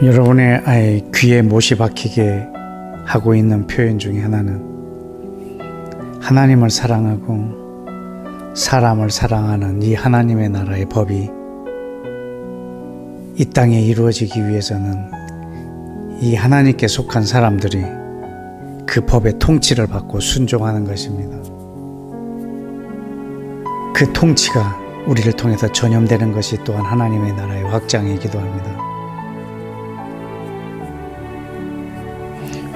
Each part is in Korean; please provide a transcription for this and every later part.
여러분의 귀에 못이 박히게 하고 있는 표현 중에 하나는 하나님을 사랑하고 사람을 사랑하는 이 하나님의 나라의 법이 이 땅에 이루어지기 위해서는 이 하나님께 속한 사람들이 그 법의 통치를 받고 순종하는 것입니다. 그 통치가 우리를 통해서 전염되는 것이 또한 하나님의 나라의 확장이기도 합니다.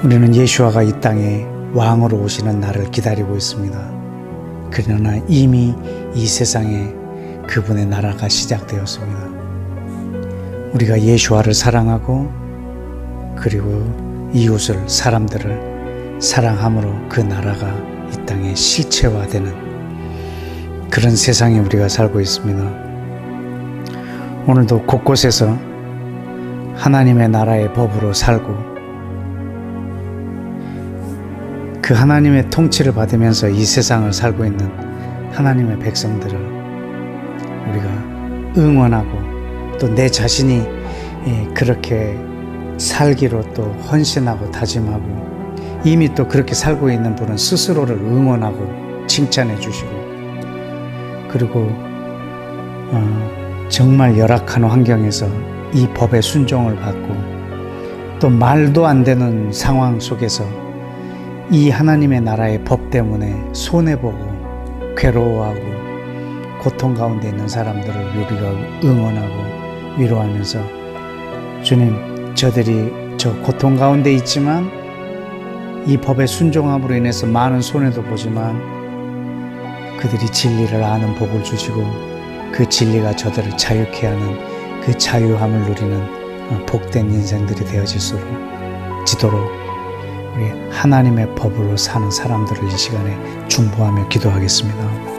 우리는 예수와가 이 땅에 왕으로 오시는 날을 기다리고 있습니다. 그러나 이미 이 세상에 그분의 나라가 시작되었습니다. 우리가 예수와를 사랑하고 그리고 이웃을, 사람들을 사랑함으로 그 나라가 이 땅에 실체화되는 그런 세상에 우리가 살고 있습니다. 오늘도 곳곳에서 하나님의 나라의 법으로 살고 그 하나님의 통치를 받으면서 이 세상을 살고 있는 하나님의 백성들을 우리가 응원하고 또 내 자신이 그렇게 살기로 또 헌신하고 다짐하고 이미 또 그렇게 살고 있는 분은 스스로를 응원하고 칭찬해 주시고 그리고 정말 열악한 환경에서 이 법의 순종을 받고 또 말도 안 되는 상황 속에서 이 하나님의 나라의 법 때문에 손해보고 괴로워하고 고통 가운데 있는 사람들을 우리가 응원하고 위로하면서 주님, 저들이 저 고통 가운데 있지만 이 법의 순종함으로 인해서 많은 손해도 보지만 그들이 진리를 아는 복을 주시고 그 진리가 저들을 자유케 하는 그 자유함을 누리는 복된 인생들이 되어지도록 우리 하나님의 법으로 사는 사람들을 이 시간에 중보하며 기도하겠습니다.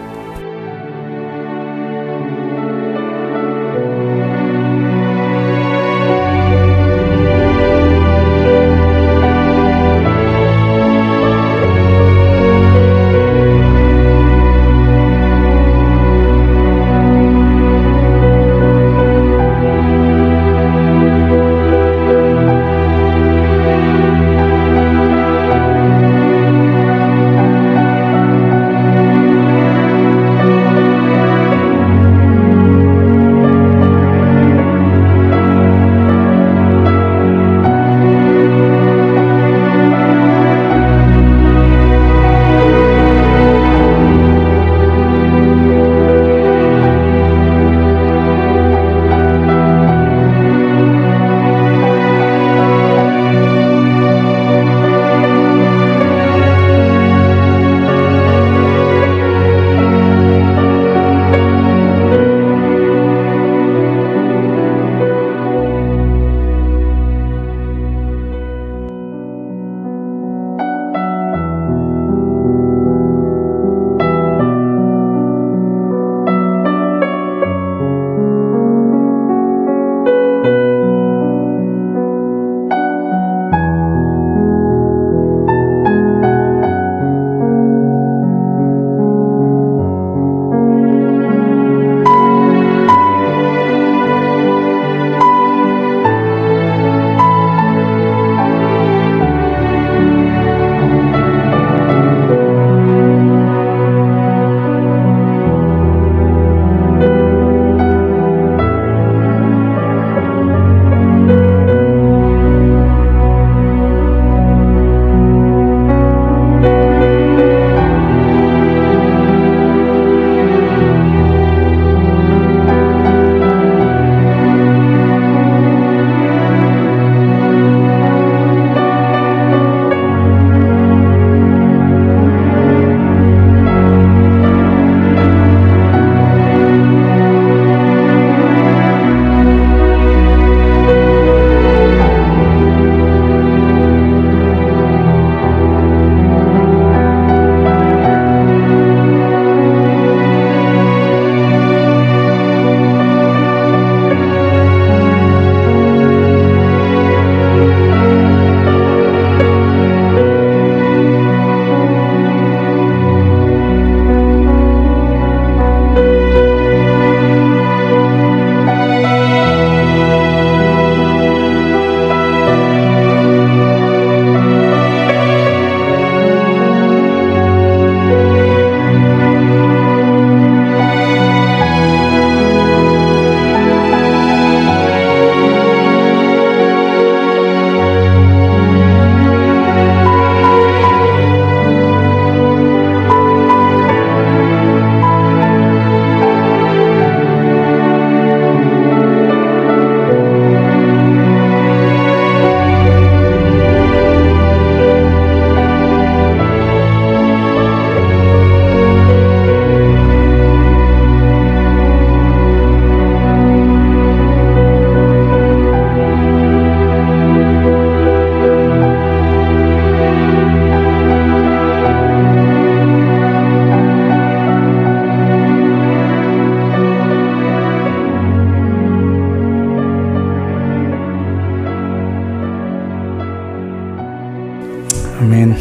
아멘.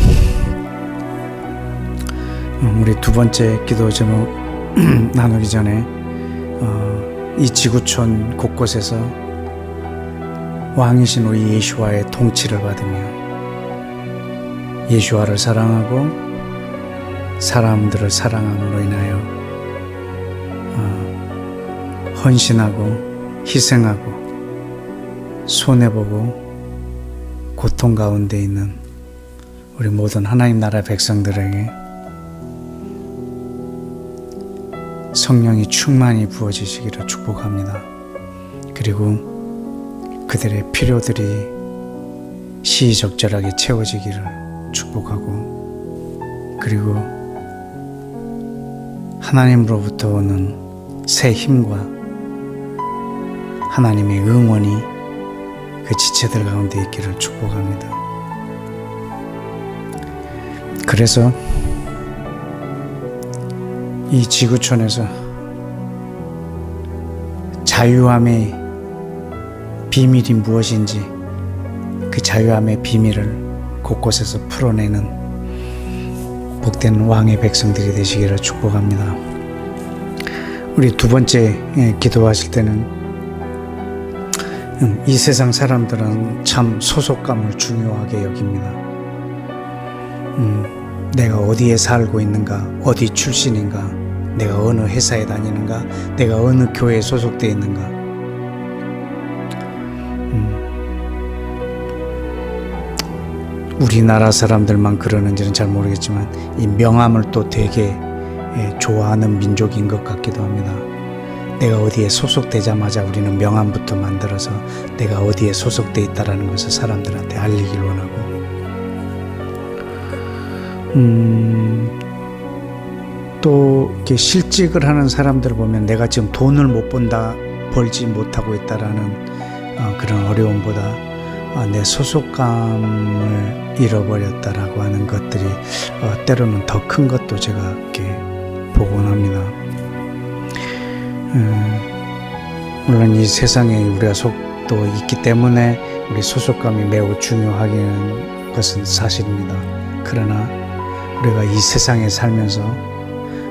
우리 두 번째 기도 제목 나누기 전에 이 지구촌 곳곳에서 왕이신 우리 예수와의 통치를 받으며 예수와를 사랑하고 사람들을 사랑함으로 인하여 헌신하고 희생하고 손해보고 고통 가운데 있는 우리 모든 하나님 나라 백성들에게 성령이 충만히 부어지시기를 축복합니다. 그리고 그들의 필요들이 시의적절하게 채워지기를 축복하고, 그리고 하나님으로부터 오는 새 힘과 하나님의 응원이 그 지체들 가운데 있기를 축복합니다. 그래서 이 지구촌에서 자유함의 비밀이 무엇인지 그 자유함의 비밀을 곳곳에서 풀어내는 복된 왕의 백성들이 되시기를 축복합니다. 우리 두 번째 기도하실 때는 이 세상 사람들은 참 소속감을 중요하게 여깁니다. 내가 어디에 살고 있는가, 어디 출신인가, 내가 어느 회사에 다니는가, 내가 어느 교회에 소속되어 있는가. 우리나라 사람들만 그러는지는 잘 모르겠지만 이 명함을 또 되게 좋아하는 민족인 것 같기도 합니다. 내가 어디에 소속되자마자 우리는 명함부터 만들어서 내가 어디에 소속되어 있다는 것을 사람들한테 알리길 원하고, 또 이렇게 실직을 하는 사람들을 보면 내가 지금 돈을 못 벌지 못하고 있다라는 그런 어려움보다 내 소속감을 잃어버렸다라고 하는 것들이 때로는 더 큰 것도 제가 이렇게 보곤 합니다. 물론 이 세상에 우리가 속도 있기 때문에 우리 소속감이 매우 중요한 것은 사실입니다. 그러나 우리가 이 세상에 살면서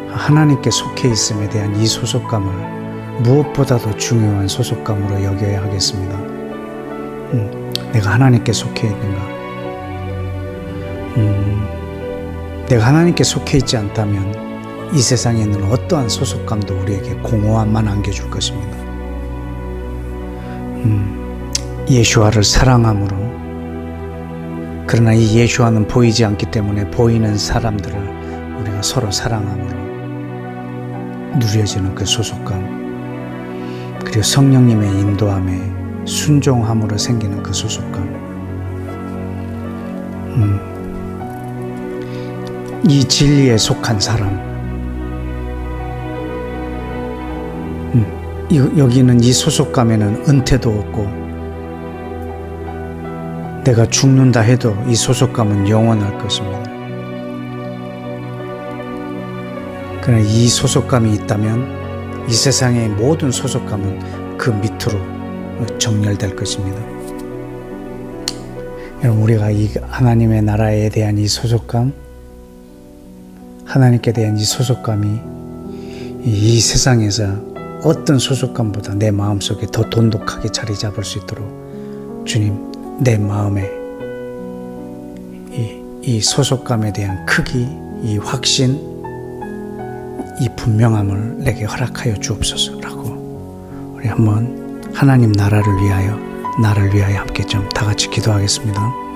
하나님께 속해 있음에 대한 이 소속감을 무엇보다도 중요한 소속감으로 여겨야 하겠습니다. 내가 하나님께 속해 있는가? 내가 하나님께 속해 있지 않다면 이 세상에 있는 어떠한 소속감도 우리에게 공허함만 안겨줄 것입니다. 예수와를 사랑함으로, 그러나 이 예수와는 보이지 않기 때문에 보이는 사람들을 우리가 서로 사랑함으로 누려지는 그 소속감, 그리고 성령님의 인도함에 순종함으로 생기는 그 소속감, 이 진리에 속한 사람, 여기는 이 소속감에는 은퇴도 없고 내가 죽는다 해도 이 소속감은 영원할 것입니다. 그러나 이 소속감이 있다면 이 세상의 모든 소속감은 그 밑으로 정렬될 것입니다. 여러분, 우리가 이 하나님의 나라에 대한 이 소속감, 하나님께 대한 이 소속감이 이 세상에서 어떤 소속감보다 내 마음속에 더 돈독하게 자리 잡을 수 있도록 주님, 내 마음에 이 소속감에 대한 크기, 이 확신, 이 분명함을 내게 허락하여 주옵소서라고 우리 한번 하나님 나라를 위하여, 나를 위하여 함께 좀 다 같이 기도하겠습니다.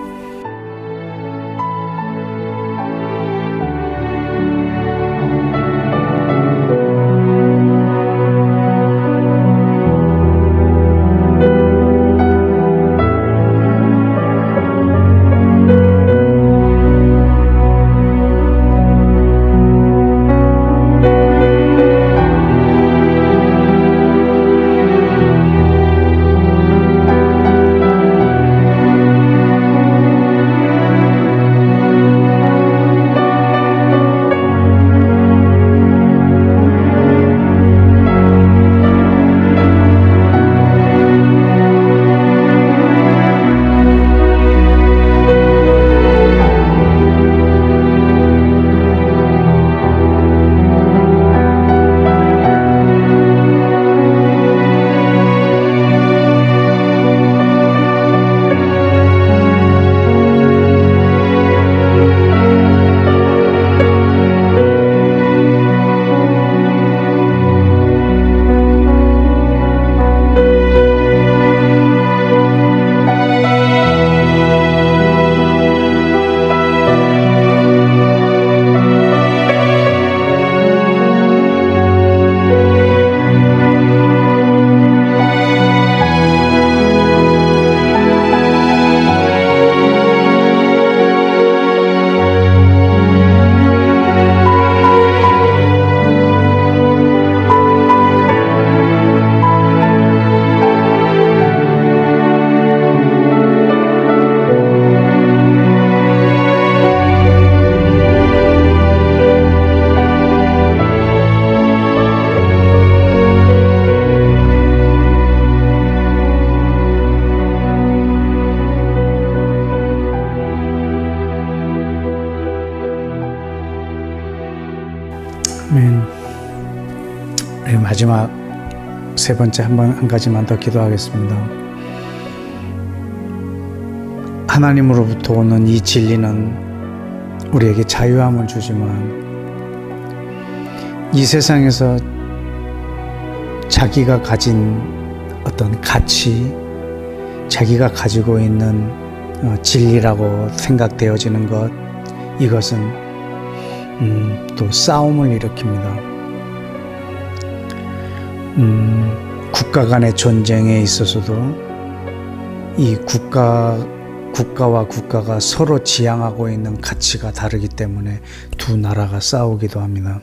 마지막 세 번째 한 가지만 더 기도하겠습니다. 하나님으로부터 오는 이 진리는 우리에게 자유함을 주지만 이 세상에서 자기가 가진 어떤 가치, 자기가 가지고 있는 진리라고 생각되어지는 것, 이것은 또 싸움을 일으킵니다. 국가 간의 전쟁에 있어서도 이 국가와 국가가 서로 지향하고 있는 가치가 다르기 때문에 두 나라가 싸우기도 합니다.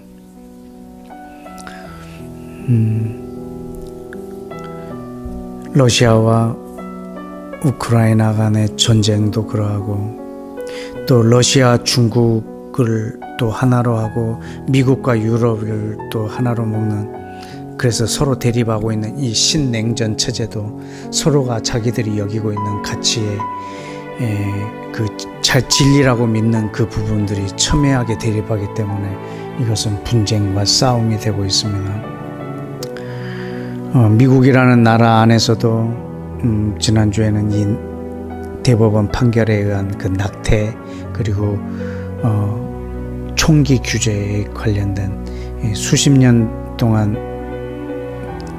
러시아와 우크라이나 간의 전쟁도 그러하고, 또 러시아 중국을 또 하나로 하고 미국과 유럽을 또 하나로 먹는, 그래서 서로 대립하고 있는 이 신냉전 체제도 서로가 자기들이 여기고 있는 가치에 그 진리라고 믿는 그 부분들이 첨예하게 대립하기 때문에 이것은 분쟁과 싸움이 되고 있습니다. 미국이라는 나라 안에서도 지난주에는 이 대법원 판결에 의한 그 낙태, 그리고 총기 규제에 관련된 수십 년 동안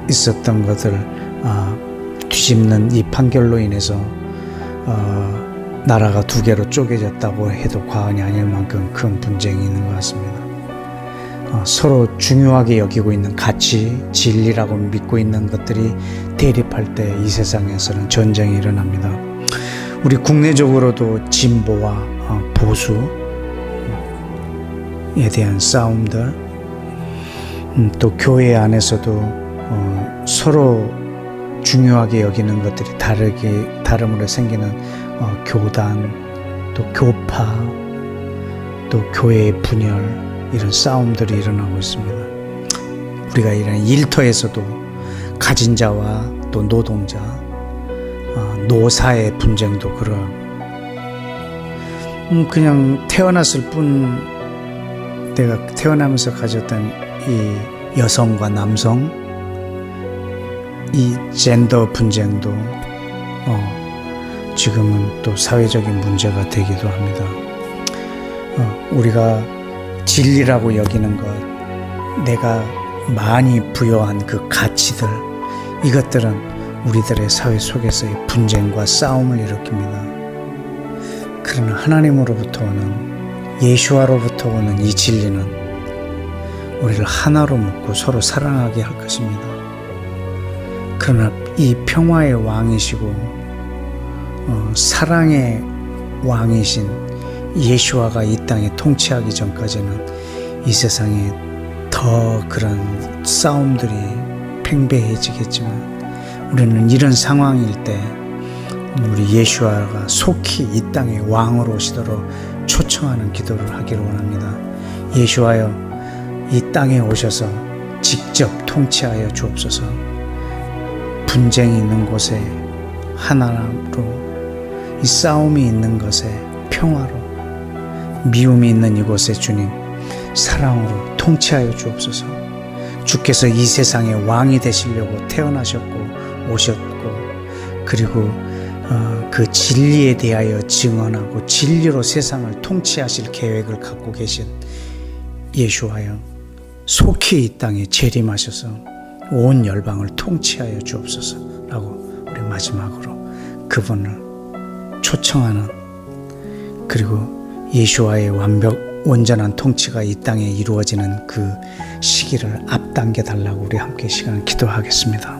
있었던 것을 뒤집는 이 판결로 인해서 나라가 두 개로 쪼개졌다고 해도 과언이 아닐 만큼 큰 분쟁이 있는 것 같습니다. 서로 중요하게 여기고 있는 가치, 진리라고 믿고 있는 것들이 대립할 때 이 세상에서는 전쟁이 일어납니다. 우리 국내적으로도 진보와 보수에 대한 싸움들, 또 교회 안에서도 서로 중요하게 여기는 것들이 다름으로 생기는 교단, 또 교파, 또 교회의 분열, 이런 싸움들이 일어나고 있습니다. 우리가 이런 일터에서도 가진 자와 또 노동자, 노사의 분쟁도 그러하고, 그냥 태어났을 뿐, 내가 태어나면서 가졌던 이 여성과 남성, 이 젠더 분쟁도 지금은 또 사회적인 문제가 되기도 합니다. 우리가 진리라고 여기는 것, 내가 많이 부여한 그 가치들, 이것들은 우리들의 사회 속에서의 분쟁과 싸움을 일으킵니다. 그러나 하나님으로부터 오는, 예수와로부터 오는 이 진리는 우리를 하나로 묶고 서로 사랑하게 할 것입니다. 그러나 이 평화의 왕이시고 사랑의 왕이신 예수와가 이 땅에 통치하기 전까지는 이 세상에 더 그런 싸움들이 팽배해지겠지만, 우리는 이런 상황일 때 우리 예수와가 속히 이 땅에 왕으로 오시도록 초청하는 기도를 하기를 원합니다. 예수와여, 이 땅에 오셔서 직접 통치하여 주옵소서. 분쟁이 있는 곳에 하나로, 이 싸움이 있는 것에 평화로, 미움이 있는 이곳에 주님 사랑으로 통치하여 주옵소서. 주께서 이 세상의 왕이 되시려고 태어나셨고 오셨고, 그리고 그 진리에 대하여 증언하고 진리로 세상을 통치하실 계획을 갖고 계신 예수와여, 속히 이 땅에 재림하셔서 온 열방을 통치하여 주옵소서라고 우리 마지막으로 그분을 초청하는, 그리고 예수와의 온전한 통치가 이 땅에 이루어지는 그 시기를 앞당겨 달라고 우리 함께 시간을 기도하겠습니다.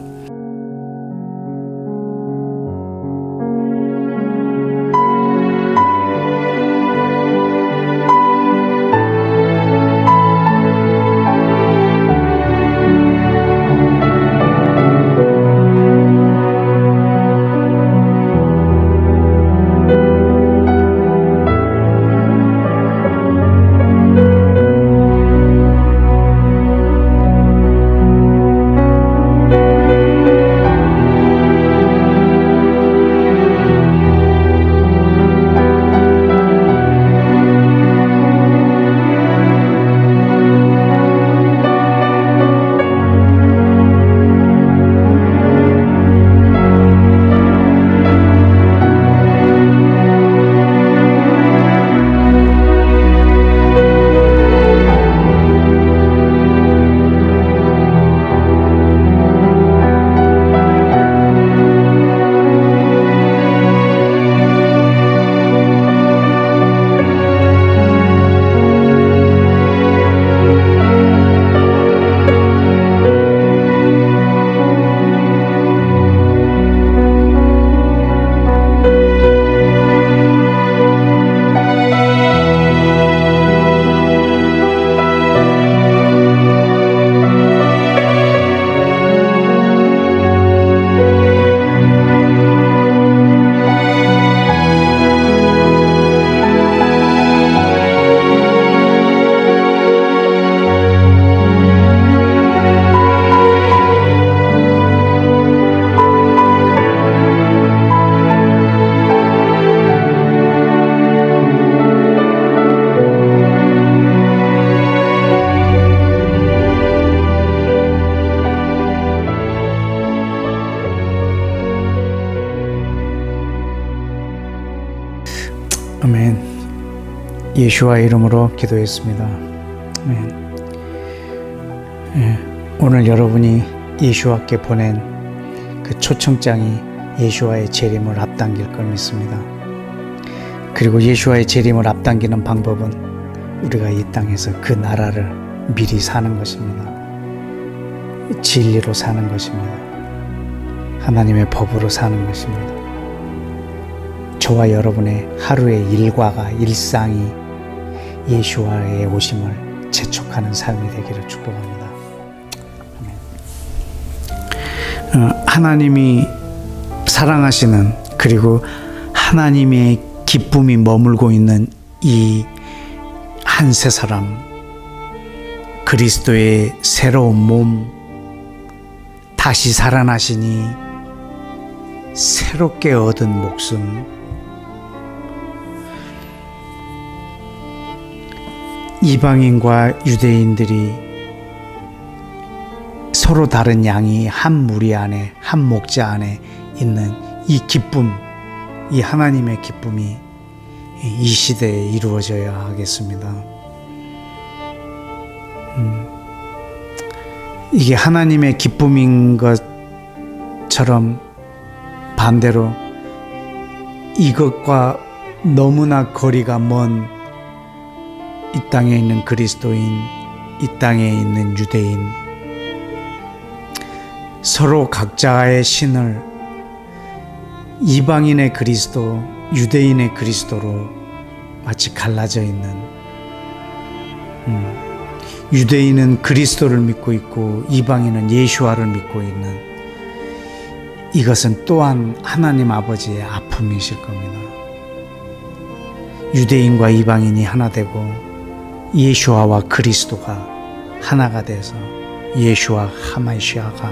아멘. 예수와 이름으로 기도했습니다. 아멘. 오늘 여러분이 예수와께 보낸 그 초청장이 예수와의 재림을 앞당길 걸 믿습니다. 그리고 예수와의 재림을 앞당기는 방법은 우리가 이 땅에서 그 나라를 미리 사는 것입니다. 진리로 사는 것입니다. 하나님의 법으로 사는 것입니다. 저와 여러분의 하루의 일과가 일상이 예수와의 오심을 재촉하는 삶이 되기를 축복합니다. 하나님이 사랑하시는, 그리고 하나님의 기쁨이 머물고 있는 이 한 세 사람, 그리스도의 새로운 몸, 다시 살아나시니 새롭게 얻은 목숨, 이방인과 유대인들이 서로 다른 양이 한 무리 안에, 한 목자 안에 있는 이 기쁨, 이 하나님의 기쁨이 이 시대에 이루어져야 하겠습니다. 이게 하나님의 기쁨인 것처럼 반대로 이것과 너무나 거리가 먼 이 땅에 있는 그리스도인, 이 땅에 있는 유대인, 서로 각자의 신을 이방인의 그리스도, 유대인의 그리스도로 마치 갈라져 있는, 유대인은 그리스도를 믿고 있고 이방인은 예수와를 믿고 있는, 이것은 또한 하나님 아버지의 아픔이실 겁니다. 유대인과 이방인이 하나 되고 예수와와 그리스도가 하나가 돼서 예수와 하마시아가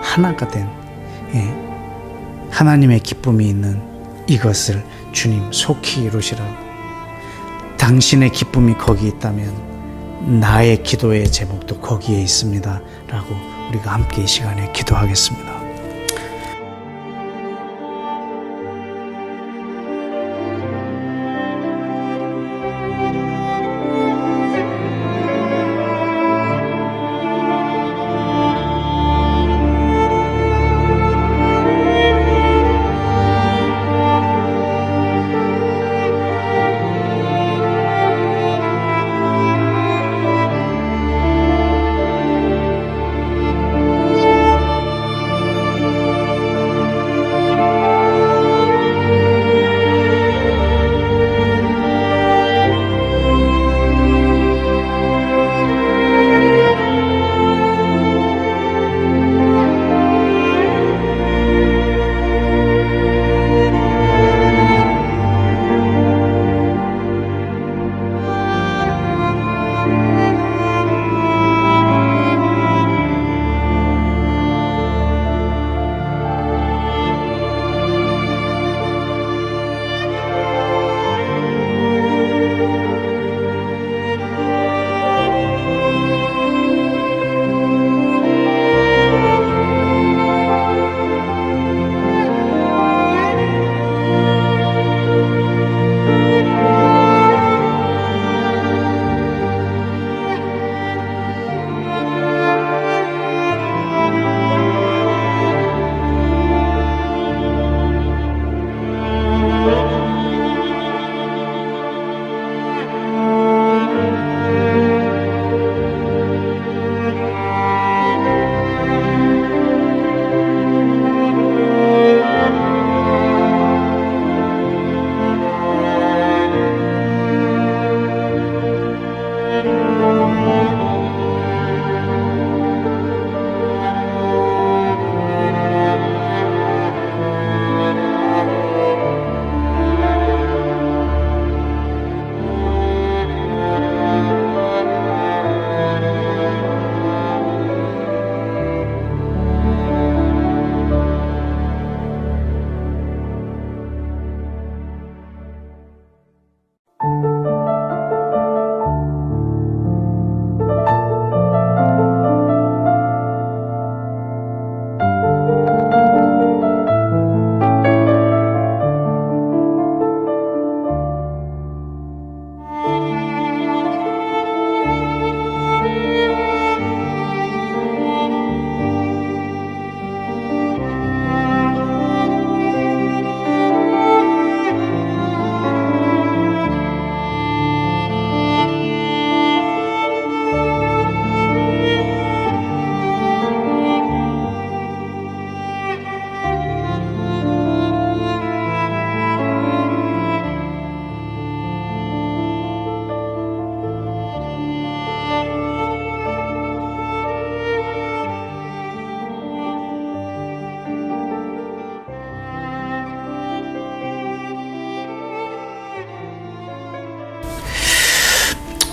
하나가 된 하나님의 기쁨이 있는 이것을 주님 속히 이루시라고. 당신의 기쁨이 거기 있다면 나의 기도의 제목도 거기에 있습니다 라고 우리가 함께 이 시간에 기도하겠습니다.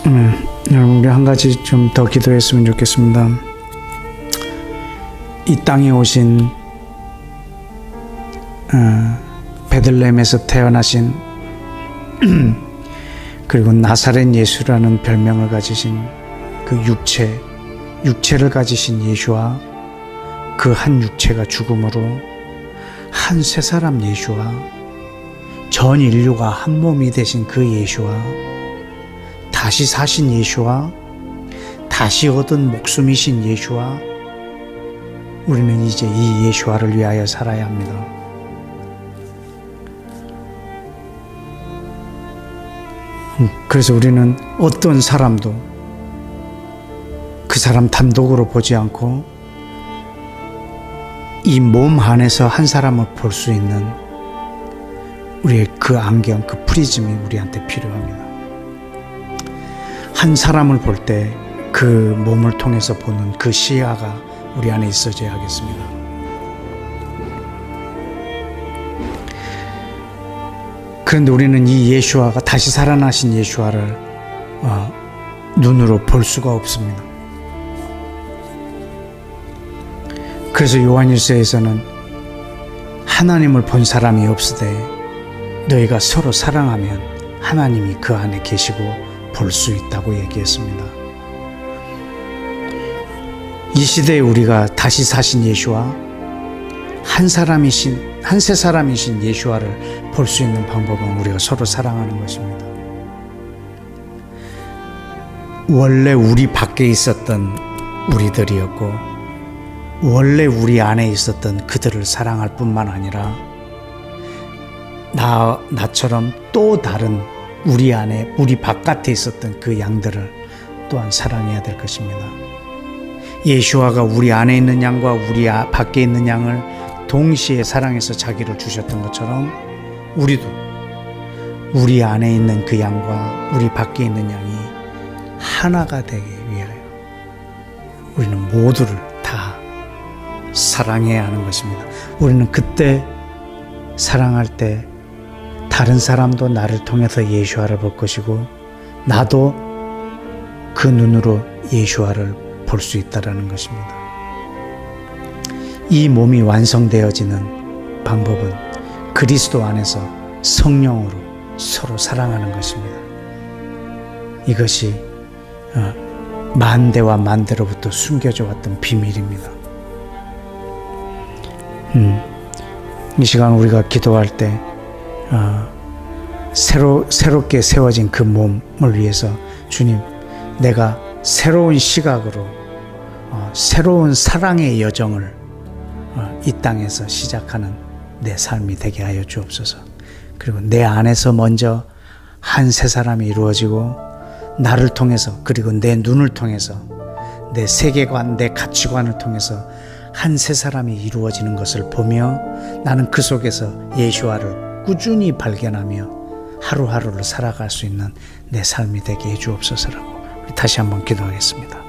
여러분, 우리 한 가지 좀 더 기도했으면 좋겠습니다. 이 땅에 오신 베들레헴에서 태어나신 그리고 나사렛 예수라는 별명을 가지신 그 육체를 가지신 예수와 그 한 육체가 죽음으로 한 세 사람 예수와 전 인류가 한 몸이 되신 그 예수와 다시 사신 예수와 다시 얻은 목숨이신 예수와 우리는 이제 이 예수와를 위하여 살아야 합니다. 그래서 우리는 어떤 사람도 그 사람 단독으로 보지 않고 이 몸 안에서 한 사람을 볼 수 있는 우리의 그 안경, 그 프리즘이 우리한테 필요합니다. 한 사람을 볼 때 그 몸을 통해서 보는 그 시야가 우리 안에 있어져야 하겠습니다. 그런데 우리는 이 예수와가 다시 살아나신 예수와를 눈으로 볼 수가 없습니다. 그래서 요한일서에서는 하나님을 본 사람이 없으되 너희가 서로 사랑하면 하나님이 그 안에 계시고 볼 수 있다고 얘기했습니다. 이 시대에 우리가 다시 사신 예수와 한 세 사람이신 예수와를 볼 수 있는 방법은 우리가 서로 사랑하는 것입니다. 원래 우리 밖에 있었던 우리들이었고 원래 우리 안에 있었던 그들을 사랑할 뿐만 아니라 나처럼 또 다른 우리 안에 우리 바깥에 있었던 그 양들을 또한 사랑해야 될 것입니다. 예수와가 우리 안에 있는 양과 우리 밖에 있는 양을 동시에 사랑해서 자기를 주셨던 것처럼 우리도 우리 안에 있는 그 양과 우리 밖에 있는 양이 하나가 되기 위하여 우리는 모두를 다 사랑해야 하는 것입니다. 우리는 그때 사랑할 때 다른 사람도 나를 통해서 예수와를 볼 것이고 나도 그 눈으로 예수와를 볼 수 있다라는 것입니다. 이 몸이 완성되어지는 방법은 그리스도 안에서 성령으로 서로 사랑하는 것입니다. 이것이 만대와 만대로부터 숨겨져 왔던 비밀입니다. 이 시간 우리가 기도할 때 새롭게 세워진 그 몸을 위해서 주님, 내가 새로운 시각으로 새로운 사랑의 여정을 이 땅에서 시작하는 내 삶이 되게 하여 주옵소서. 그리고 내 안에서 먼저 한 세 사람이 이루어지고 나를 통해서 그리고 내 눈을 통해서 내 세계관, 내 가치관을 통해서 한 세 사람이 이루어지는 것을 보며 나는 그 속에서 예수와를 꾸준히 발견하며 하루하루를 살아갈 수 있는 내 삶이 되게 해 주옵소서라고 우리 다시 한번 기도하겠습니다.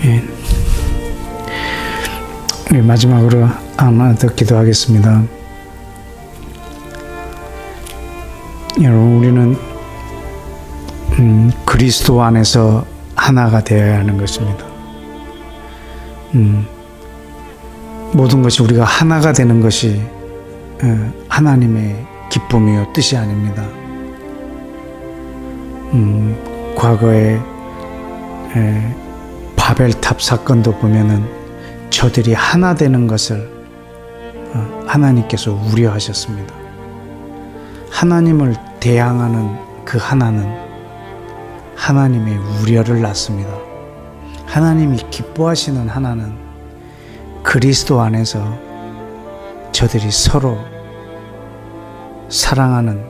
예. 우리 마지막으로 하나 더 기도하겠습니다. 여러분, 우리는 그리스도 안에서 하나가 되어야 하는 것입니다. 모든 것이 우리가 하나가 되는 것이 하나님의 기쁨이요 뜻이 아닙니다. 과거에 바벨탑 사건도 보면은 저들이 하나 되는 것을 하나님께서 우려하셨습니다. 하나님을 대항하는 그 하나는 하나님의 우려를 낳습니다. 하나님이 기뻐하시는 하나는 그리스도 안에서 저들이 서로 사랑하는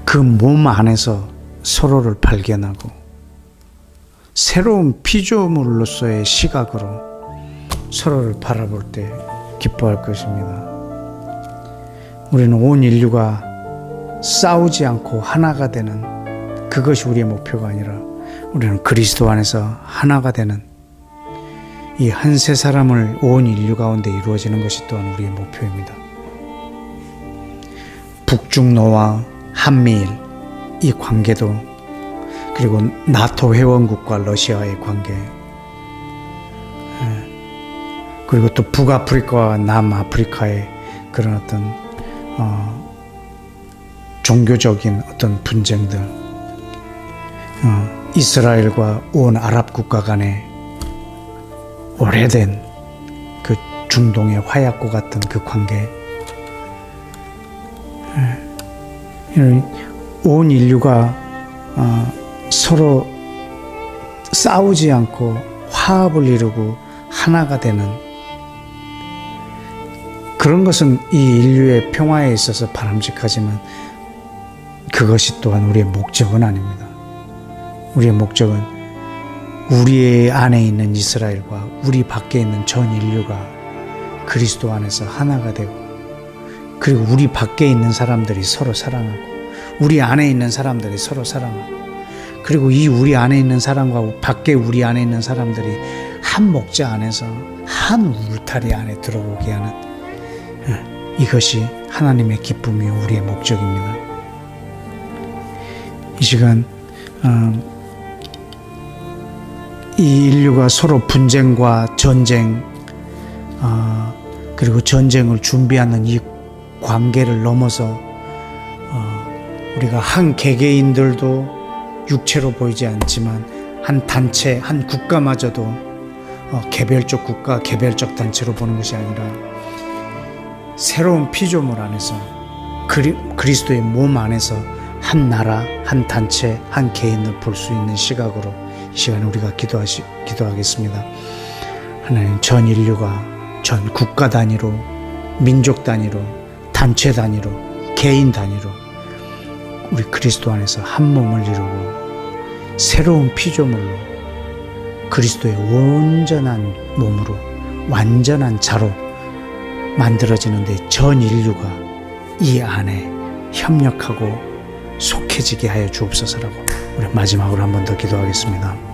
그 몸 안에서 서로를 발견하고 새로운 피조물로서의 시각으로 서로를 바라볼 때 기뻐할 것입니다. 우리는 온 인류가 싸우지 않고 하나가 되는 그것이 우리의 목표가 아니라 우리는 그리스도 안에서 하나가 되는 이 한 세 사람을 온 인류 가운데 이루어지는 것이 또한 우리의 목표입니다. 북중러와 한미일 이 관계도, 그리고 나토 회원국과 러시아의 관계, 그리고 또 북아프리카와 남아프리카의 그런 어떤 종교적인 어떤 분쟁들, 이스라엘과 온 아랍 국가 간의 오래된 그 중동의 화약고 같은 그 관계, 온 인류가 서로 싸우지 않고 화합을 이루고 하나가 되는 그런 것은 이 인류의 평화에 있어서 바람직하지만 그것이 또한 우리의 목적은 아닙니다. 우리의 목적은 우리 안에 있는 이스라엘과 우리 밖에 있는 전 인류가 그리스도 안에서 하나가 되고, 그리고 우리 밖에 있는 사람들이 서로 사랑하고, 우리 안에 있는 사람들이 서로 사랑하고, 그리고 이 우리 안에 있는 사람과 밖에 우리 안에 있는 사람들이 한 목자 안에서 한 울타리 안에 들어오게 하는 이것이 하나님의 기쁨이요 우리의 목적입니다. 이 시간 이 인류가 서로 분쟁과 전쟁, 그리고 전쟁을 준비하는 이 관계를 넘어서 우리가 한 개개인들도 육체로 보이지 않지만 한 단체, 한 국가마저도 개별적 국가, 개별적 단체로 보는 것이 아니라 새로운 피조물 안에서 그리스도의 몸 안에서 한 나라, 한 단체, 한 개인을 볼 수 있는 시각으로 이 시간에 우리가 기도하겠습니다. 하나님, 전 인류가 전 국가 단위로, 민족 단위로, 단체 단위로, 개인 단위로 우리 그리스도 안에서 한 몸을 이루고 새로운 피조물로 그리스도의 온전한 몸으로 완전한 자로 만들어지는데 전 인류가 이 안에 협력하고 속해지게 하여 주옵소서라고 우리 마지막으로 한 번 더 기도하겠습니다.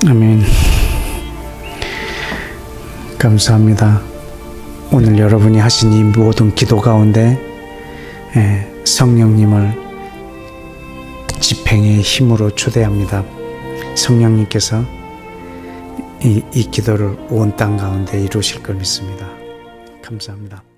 아멘. 감사합니다. 오늘 여러분이 하신 이 모든 기도 가운데 성령님을 집행의 힘으로 초대합니다. 성령님께서 이 기도를 온 땅 가운데 이루실 걸 믿습니다. 감사합니다.